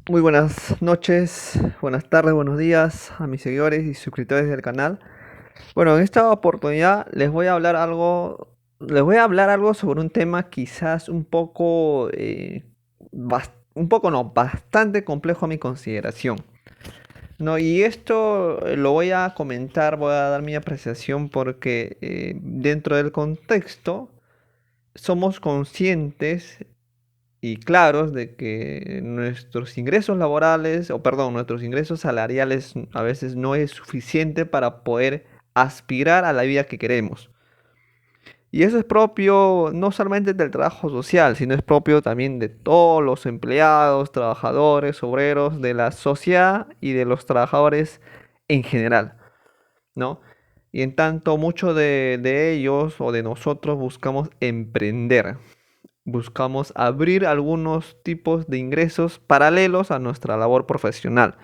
Muy buenas noches, buenas tardes, buenos días a mis seguidores y suscriptores del canal. Bueno, en esta oportunidad les voy a hablar algo sobre un tema quizás un poco, un poco no, bastante complejo a mi consideración. No, y esto lo voy a comentar, voy a dar mi apreciación porque dentro del contexto somos conscientes y claros de que nuestros ingresos laborales, o perdón, nuestros ingresos salariales a veces no es suficiente para poder aspirar a la vida que queremos. Y eso es propio no solamente del trabajo social, sino es propio también de todos los empleados, trabajadores, obreros, de la sociedad y de los trabajadores en general, ¿no? Y en tanto, muchos de ellos o de nosotros buscamos emprender. Buscamos abrir algunos tipos de ingresos paralelos a nuestra labor profesional,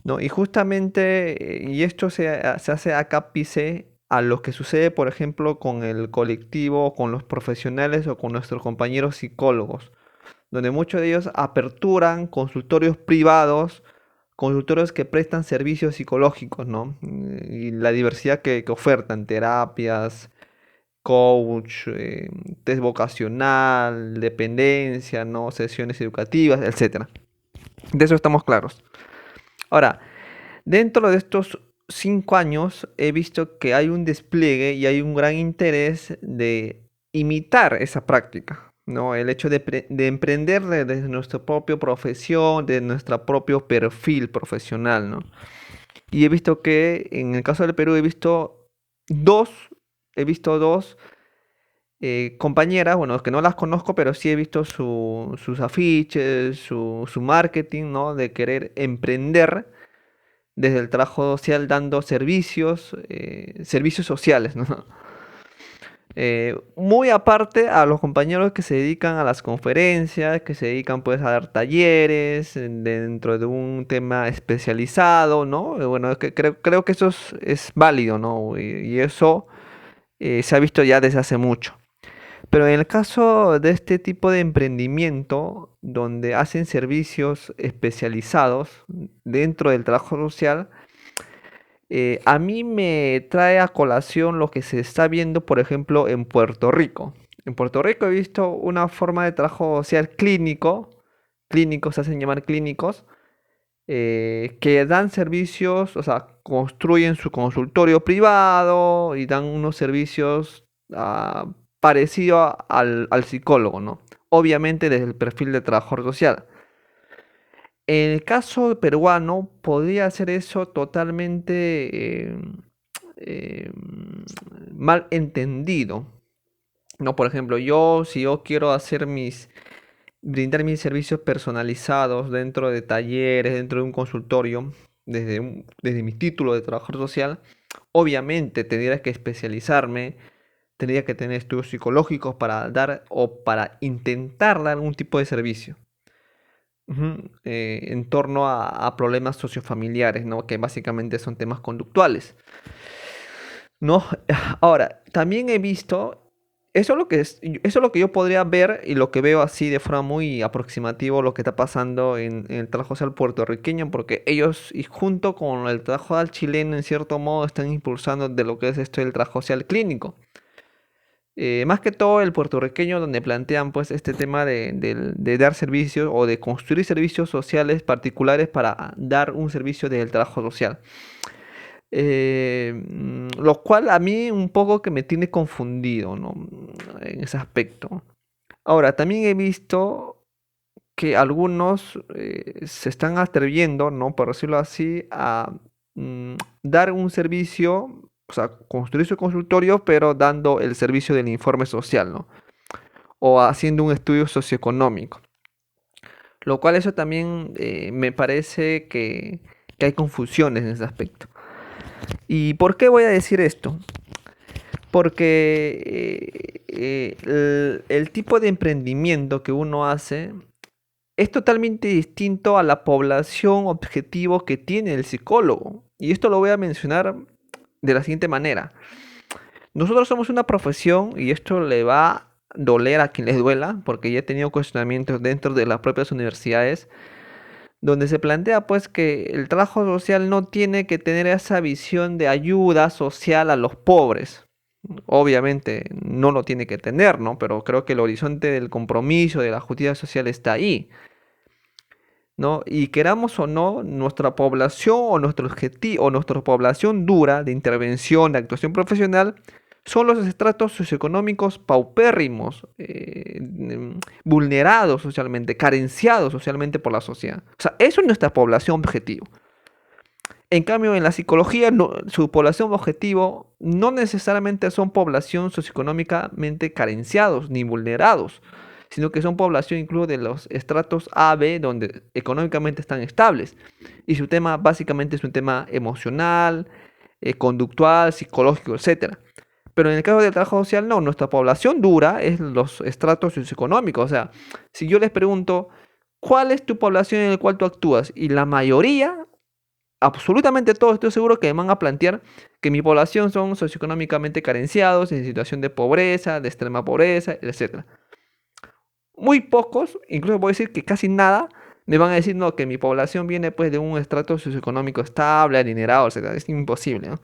¿no? Y justamente, y esto se hace acápice a lo que sucede, por ejemplo, con el colectivo, con los profesionales o con nuestros compañeros psicólogos, donde muchos de ellos aperturan consultorios privados, consultorios que prestan servicios psicológicos, ¿no? Y la diversidad que ofertan, terapias, coach, test vocacional, dependencia, ¿no? Sesiones educativas, etcétera. De eso estamos claros. Ahora, dentro de estos 5 años he visto que hay un despliegue y hay un gran interés de imitar esa práctica, ¿no? El hecho de emprender desde nuestra propia profesión, de nuestro propio perfil profesional, ¿no? Y he visto que en el caso del Perú dos, he visto dos compañeras, bueno, que no las conozco, pero sí he visto sus afiches, su marketing, ¿no? De querer emprender desde el trabajo social dando servicios sociales, ¿no? Muy aparte a los compañeros que se dedican a las conferencias, que se dedican pues a dar talleres dentro de un tema especializado, ¿no? Bueno, es que creo que eso es válido, ¿no? Y eso se ha visto ya desde hace mucho. Pero en el caso de este tipo de emprendimiento, donde hacen servicios especializados dentro del trabajo social, a mí me trae a colación lo que se está viendo, por ejemplo, en Puerto Rico. En Puerto Rico he visto una forma de trabajo social clínicos se hacen llamar clínicos, que dan servicios, o sea, construyen su consultorio privado y dan unos servicios parecidos al psicólogo, ¿no? Obviamente desde el perfil de trabajador social. En el caso peruano, podría ser eso totalmente eh, mal entendido, ¿no? Por ejemplo, si yo quiero brindar mis servicios personalizados dentro de talleres, dentro de un consultorio, desde mi título de trabajador social, obviamente tendría que especializarme, tendría que tener estudios psicológicos para dar o para intentar dar algún tipo de servicio. Ujú, en torno a problemas sociofamiliares, ¿no? Que básicamente son temas conductuales, ¿no? Ahora, también he visto, eso es lo que yo podría ver y lo que veo así de forma muy aproximativa lo que está pasando en el trabajo social puertorriqueño, porque ellos, y junto con el trabajo social chileno, en cierto modo, están impulsando de lo que es esto el trabajo social clínico. Más que todo el puertorriqueño, donde plantean pues este tema de dar servicios o de construir servicios sociales particulares para dar un servicio del trabajo social. Lo cual a mí un poco que me tiene confundido, ¿no? En ese aspecto. Ahora, también he visto que algunos se están atreviendo, ¿no? Por decirlo así, a dar un servicio, o sea, construir su consultorio, pero dando el servicio del informe social, ¿no? O haciendo un estudio socioeconómico. Lo cual eso también me parece que hay confusiones en ese aspecto. ¿Y por qué voy a decir esto? Porque el tipo de emprendimiento que uno hace es totalmente distinto a la población objetivo que tiene el psicólogo. Y esto lo voy a mencionar de la siguiente manera. Nosotros somos una profesión y esto le va a doler a quien les duela, porque ya he tenido cuestionamientos dentro de las propias universidades, donde se plantea pues que el trabajo social no tiene que tener esa visión de ayuda social a los pobres. Obviamente no lo tiene que tener, ¿no? Pero creo que el horizonte del compromiso, de la justicia social está ahí, ¿no? Y queramos o no, nuestra población o nuestro objetivo o nuestra población dura de intervención, de actuación profesional, son los estratos socioeconómicos paupérrimos, vulnerados socialmente, carenciados socialmente por la sociedad. O sea, eso es nuestra población objetivo. En cambio, en la psicología, su población objetivo no necesariamente son población socioeconómicamente carenciados ni vulnerados, sino que son población incluso de los estratos A, B, donde económicamente están estables. Y su tema básicamente es un tema emocional, conductual, psicológico, etcétera. Pero en el caso del trabajo social, no, nuestra población dura es los estratos socioeconómicos. O sea, si yo les pregunto, ¿cuál es tu población en la cual tú actúas? Y la mayoría, absolutamente todos, estoy seguro que me van a plantear que mi población son socioeconómicamente carenciados, en situación de pobreza, de extrema pobreza, etc. Muy pocos, incluso voy a decir que casi nada, me van a decir no, que mi población viene pues de un estrato socioeconómico estable, adinerado, etc. Es imposible, ¿no?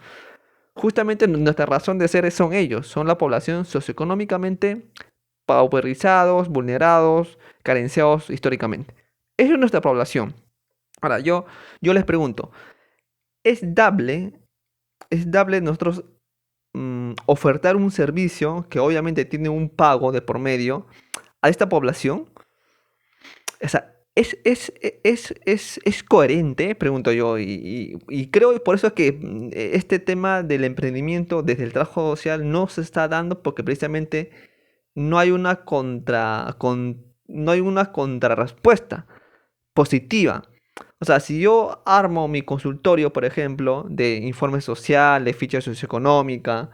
Justamente nuestra razón de ser son ellos, son la población socioeconómicamente pauperizados, vulnerados, carenciados históricamente. Esa es nuestra población. Ahora, yo les pregunto, ¿es dable, es dable nosotros ofertar un servicio que obviamente tiene un pago de por medio a esta población? O sea, es coherente, pregunto yo, y creo por eso es que este tema del emprendimiento desde el trabajo social no se está dando porque precisamente no hay una no hay una contrarrespuesta positiva. O sea, si yo armo mi consultorio, por ejemplo, de informe social, de ficha socioeconómica,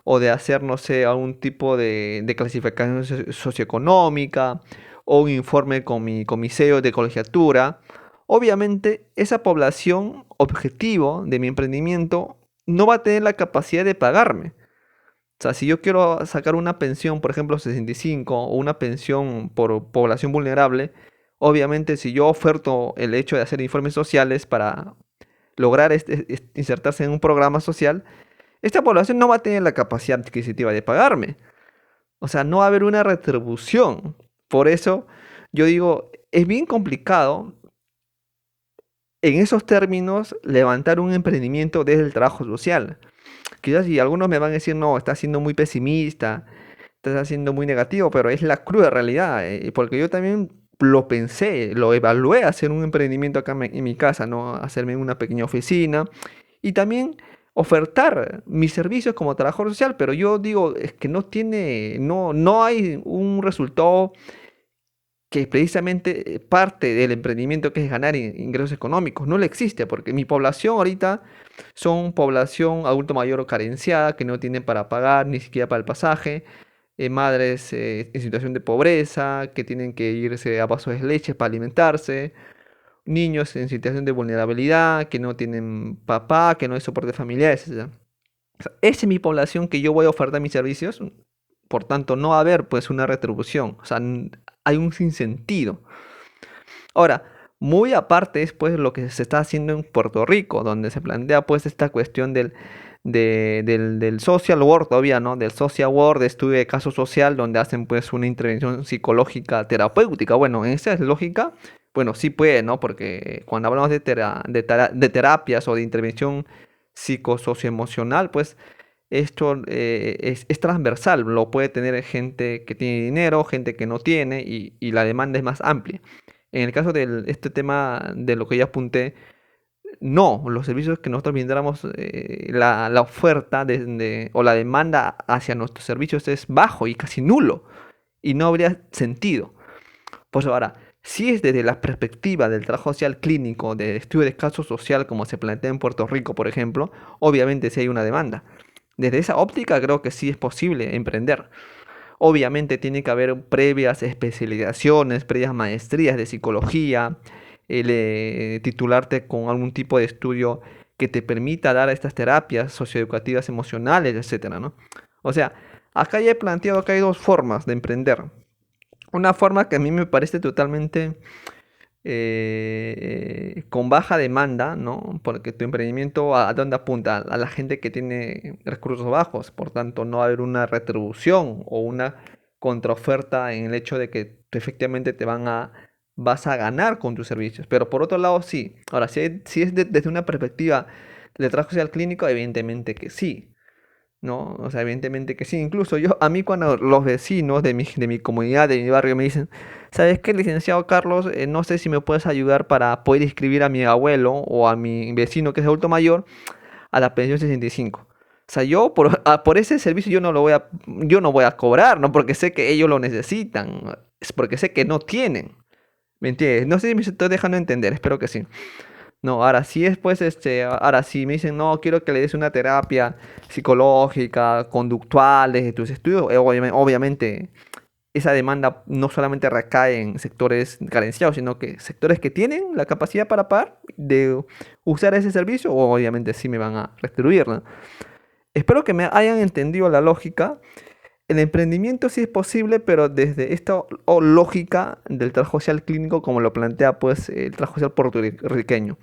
o de hacer, no sé, algún tipo de clasificación socioeconómica, o un informe con mi sello de colegiatura, obviamente esa población objetivo de mi emprendimiento no va a tener la capacidad de pagarme. O sea, si yo quiero sacar una pensión, por ejemplo, 65 o una pensión por población vulnerable, obviamente si yo oferto el hecho de hacer informes sociales para lograr insertarse en un programa social, esta población no va a tener la capacidad adquisitiva de pagarme. O sea, no va a haber una retribución. Por eso yo digo, es bien complicado en esos términos levantar un emprendimiento desde el trabajo social. Quizás si algunos me van a decir, no, estás siendo muy pesimista, estás siendo muy negativo, pero es la cruda realidad, porque yo también lo pensé, lo evalué hacer un emprendimiento acá en mi casa, ¿no? Hacerme una pequeña oficina y también ofertar mis servicios como trabajador social, pero yo digo, es que no hay un resultado que precisamente parte del emprendimiento que es ganar ingresos económicos, no le existe, porque mi población ahorita son población adulto mayor o carenciada, que no tienen para pagar ni siquiera para el pasaje, madres en situación de pobreza, que tienen que irse a vasos de leche para alimentarse, niños en situación de vulnerabilidad, que no tienen papá, que no hay soporte familiar, etc. O sea, esa es mi población que yo voy a ofertar mis servicios, por tanto no va a haber pues una retribución, o sea, hay un sinsentido. Ahora, muy aparte es pues lo que se está haciendo en Puerto Rico, donde se plantea pues esta cuestión del social work todavía, ¿no? Del social work, de estudio de caso social, donde hacen pues una intervención psicológica terapéutica. Bueno, en esa lógica, bueno, sí puede, ¿no? Porque cuando hablamos de terapias o de intervención psicosocioemocional, pues esto es transversal, lo puede tener gente que tiene dinero, gente que no tiene y la demanda es más amplia. En el caso de este tema de lo que ya apunté, no, los servicios que nosotros brindamos, la oferta o la demanda hacia nuestros servicios es bajo y casi nulo y no habría sentido. Pues ahora, si es desde la perspectiva del trabajo social clínico, de estudio de caso social como se plantea en Puerto Rico, por ejemplo, obviamente sí hay una demanda. Desde esa óptica creo que sí es posible emprender. Obviamente tiene que haber previas especializaciones, previas maestrías de psicología, titularte con algún tipo de estudio que te permita dar estas terapias socioeducativas emocionales, etcétera, ¿no? O sea, acá ya he planteado que hay dos formas de emprender. Una forma que a mí me parece totalmente con baja demanda, ¿no? Porque tu emprendimiento a dónde apunta, a la gente que tiene recursos bajos, por tanto no va a haber una retribución o una contraoferta en el hecho de que tú efectivamente vas a ganar con tus servicios. Pero por otro lado, sí. Ahora, si es desde una perspectiva de trabajo social clínico, evidentemente que sí. ¿No? O sea, evidentemente que sí. Incluso a mí cuando los vecinos de mi comunidad, de mi barrio, me dicen, ¿sabes qué, licenciado Carlos? No sé si me puedes ayudar para poder inscribir a mi abuelo o a mi vecino que es adulto mayor a la pensión 65. O sea, yo por ese servicio yo no voy a cobrar, ¿no? Porque sé que ellos lo necesitan, es porque sé que no tienen. ¿Me entiendes? No sé si me estoy dejando entender, espero que sí. No, ahora sí es pues ahora sí me dicen, no, quiero que le des una terapia psicológica, conductual desde tus estudios, obviamente esa demanda no solamente recae en sectores carenciados, sino que sectores que tienen la capacidad para pagar de usar ese servicio, obviamente sí me van a retribuir, ¿no? Espero que me hayan entendido la lógica. El emprendimiento sí es posible, pero desde esta lógica del trabajo social clínico, como lo plantea pues el trabajo social puertorriqueño.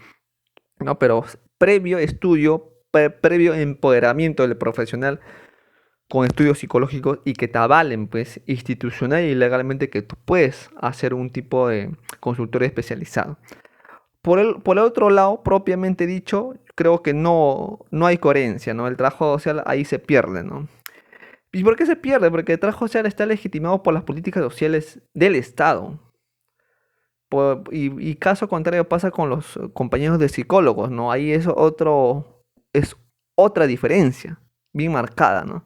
¿No? Pero previo estudio, previo empoderamiento del profesional con estudios psicológicos y que te avalen, pues, institucional y legalmente que tú puedes hacer un tipo de consultorio especializado. Por el otro lado, propiamente dicho, creo que no hay coherencia, ¿no? El trabajo social ahí se pierde, ¿no? ¿Y por qué se pierde? Porque el trabajo social está legitimado por las políticas sociales del Estado. Y caso contrario pasa con los compañeros de psicólogos, ¿no? Ahí es otra diferencia, bien marcada, ¿no?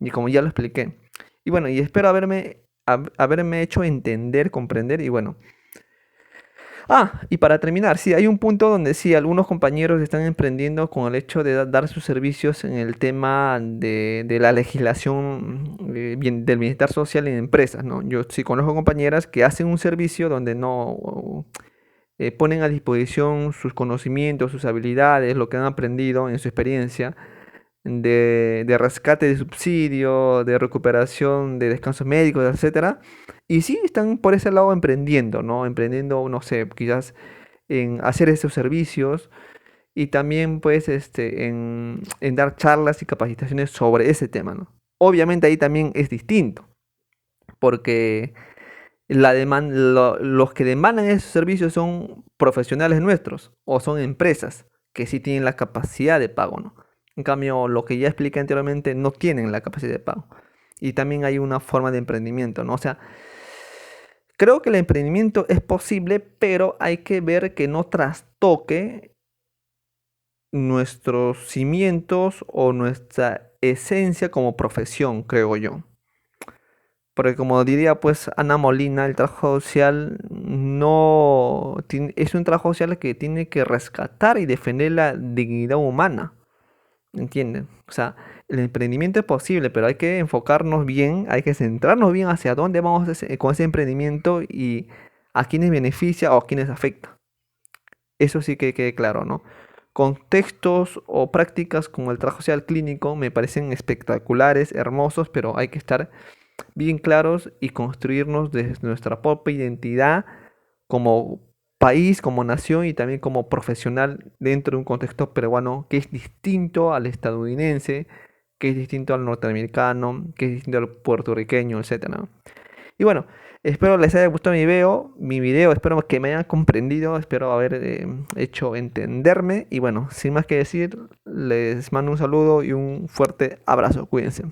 Y como ya lo expliqué. Y bueno, y espero haberme hecho entender, comprender, y bueno. Y para terminar, sí, hay un punto donde sí, algunos compañeros están emprendiendo con el hecho de dar sus servicios en el tema de la legislación del bienestar social en empresas, ¿no? Yo sí conozco compañeras que hacen un servicio donde no ponen a disposición sus conocimientos, sus habilidades, lo que han aprendido en su experiencia de rescate de subsidio, de recuperación de descansos médicos, etcétera. Y sí, están por ese lado emprendiendo, ¿no? Emprendiendo, no sé, quizás en hacer esos servicios y también pues en dar charlas y capacitaciones sobre ese tema, ¿no? Obviamente ahí también es distinto, porque los que demandan esos servicios son profesionales nuestros o son empresas que sí tienen la capacidad de pago, ¿no? En cambio, lo que ya expliqué anteriormente no tienen la capacidad de pago. Y también hay una forma de emprendimiento, ¿no? O sea, creo que el emprendimiento es posible, pero hay que ver que no trastoque nuestros cimientos o nuestra esencia como profesión, creo yo. Porque como diría pues Ana Molina, el trabajo social no es un trabajo social que tiene que rescatar y defender la dignidad humana. ¿Entienden? O sea, el emprendimiento es posible, pero hay que enfocarnos bien, hay que centrarnos bien hacia dónde vamos con ese emprendimiento y a quiénes beneficia o a quiénes afecta. Eso sí que quede claro, ¿no? Contextos o prácticas como el trabajo social clínico me parecen espectaculares, hermosos, pero hay que estar bien claros y construirnos desde nuestra propia identidad como país, como nación y también como profesional dentro de un contexto peruano que es distinto al estadounidense, que es distinto al norteamericano, que es distinto al puertorriqueño, etcétera. Y bueno, espero les haya gustado mi video, espero que me hayan comprendido, espero haber hecho entenderme y bueno, sin más que decir, les mando un saludo y un fuerte abrazo, cuídense.